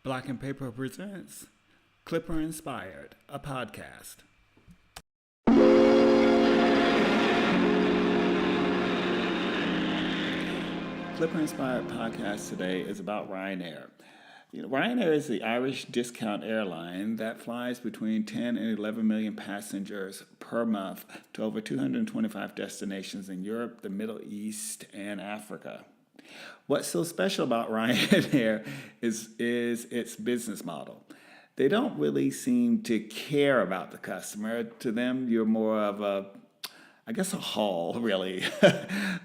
Black and Paper presents Clipper Inspired, a podcast. Clipper Inspired podcast today is about Ryanair. Ryanair is the Irish discount airline that flies between 10 and 11 million passengers per month to over 225 destinations in Europe, the Middle East, and Africa. What's so special about Ryanair is its business model. They don't really seem to care about the customer. To them, you're more of a haul, really,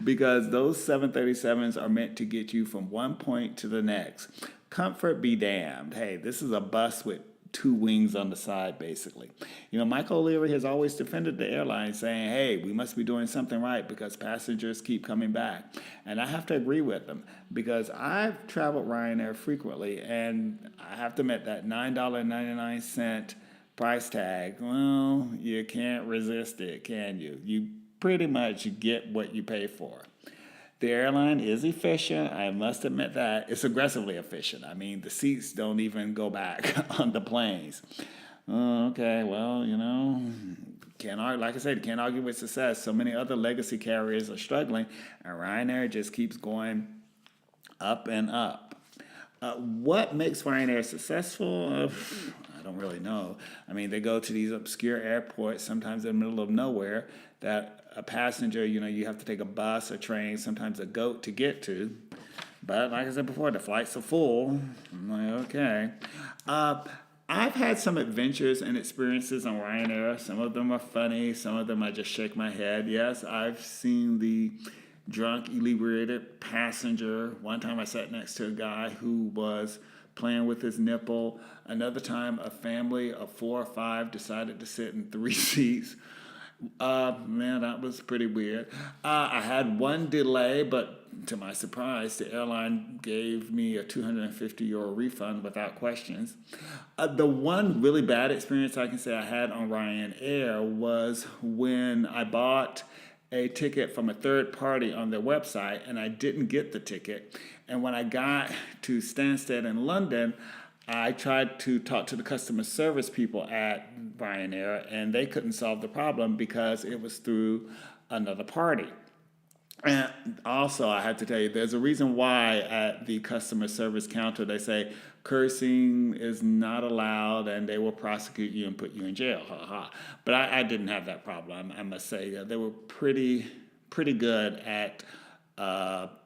because those 737s are meant to get you from one point to the next. Comfort be damned. Hey, this is a bus with two wings on the side, basically. Michael O'Leary has always defended the airline, saying, hey, we must be doing something right because passengers keep coming back. And I have to agree with him because I've traveled Ryanair frequently, and I have to admit that $9.99 price tag, well, you can't resist it, can you? You pretty much get what you pay for. The airline is efficient. I must admit that. It's aggressively efficient. I mean, the seats don't even go back on the planes. Okay, well, like I said, can't argue with success. So many other legacy carriers are struggling, and Ryanair just keeps going up and up. What makes Ryanair successful? I don't really know. I mean, they go to these obscure airports, sometimes in the middle of nowhere, that a passenger, you have to take a bus or train, sometimes a goat to get to. But like I said before, the flights are full. I'm like, okay. I've had some adventures and experiences on Ryanair. Some of them are funny. Some of them I just shake my head. Yes, I've seen the drunk, inebriated passenger. One time I sat next to a guy who was playing with his nipple. Another time, a family of 4 or 5 decided to sit in 3 seats. Man, that was pretty weird. I had one delay, but to my surprise, the airline gave me a €250 refund without questions. The one really bad experience I can say I had on Ryanair was when I bought a ticket from a third party on their website, and I didn't get the ticket. And when I got to Stansted in London, I tried to talk to the customer service people at Ryanair, and they couldn't solve the problem because it was through another party. And also, I have to tell you, there's a reason why at the customer service counter they say cursing is not allowed and they will prosecute you and put you in jail. Ha ha. But I didn't have that problem. I must say they were pretty good at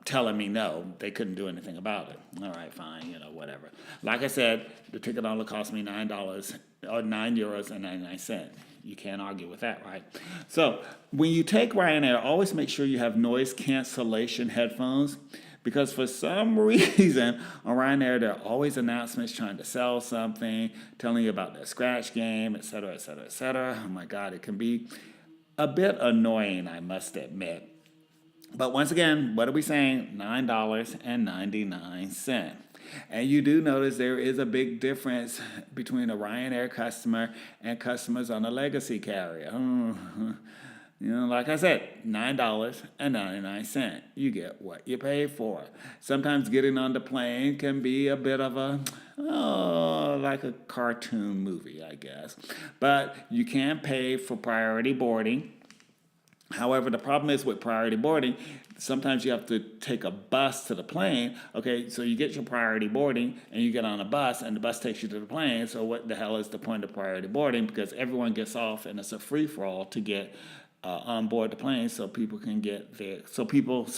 telling me no, they couldn't do anything about it. All right, fine, whatever. Like I said, the ticket only cost me $9 or €9.99. You can't argue with that, right? So when you take Ryanair, always make sure you have noise cancellation headphones, because for some reason on Ryanair, there are always announcements trying to sell something, telling you about their scratch game, et cetera, et cetera, et cetera. Oh my God, it can be a bit annoying, I must admit. But once again, what are we saying? $9.99. And you do notice there is a big difference between a Ryanair customer and customers on a legacy carrier. Like I said, $9.99. You get what you pay for. Sometimes getting on the plane can be a bit of like a cartoon movie, I guess. But you can pay for priority boarding. However, the problem is with priority boarding, sometimes you have to take a bus to the plane. Okay, so you get your priority boarding and you get on a bus and the bus takes you to the plane. So what the hell is the point of priority boarding? Because everyone gets off and it's a free-for-all to get on board the plane so people can get there. So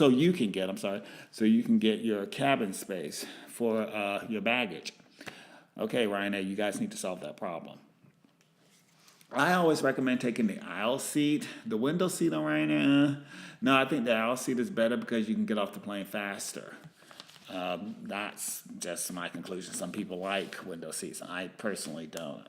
you can get your cabin space for your baggage. Okay, Ryanair, you guys need to solve that problem. I always recommend taking the aisle seat. The window seat on Ryanair, no, I think the aisle seat is better because you can get off the plane faster. That's just my conclusion. Some people like window seats. I personally don't.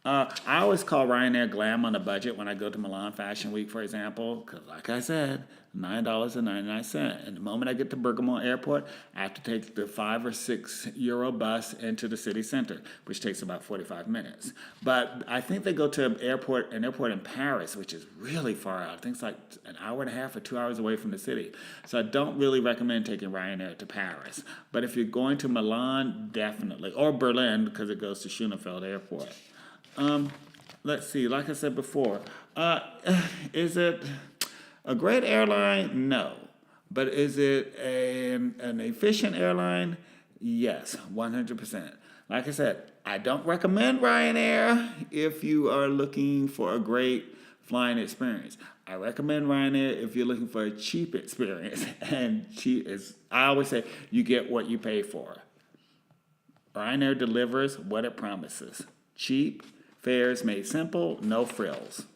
I always call Ryanair glam on a budget when I go to Milan Fashion Week, for example, because, like I said, $9.99. And the moment I get to Bergamo Airport, I have to take the €5 or €6 bus into the city center, which takes about 45 minutes. But I think they go to an airport in Paris, which is really far out. I think it's like an hour and a half or 2 hours away from the city. So I don't really recommend taking Ryanair to Paris. But if you're going to Milan, definitely. Or Berlin, because it goes to Schoenfeld Airport. Let's see, like I said before, is it a great airline? No. But is it an efficient airline? Yes, 100%. Like I said, I don't recommend Ryanair if you are looking for a great flying experience. I recommend Ryanair if you're looking for a cheap experience. And cheap is, I always say, you get what you pay for. Ryanair delivers what it promises. Cheap, fares made simple, no frills.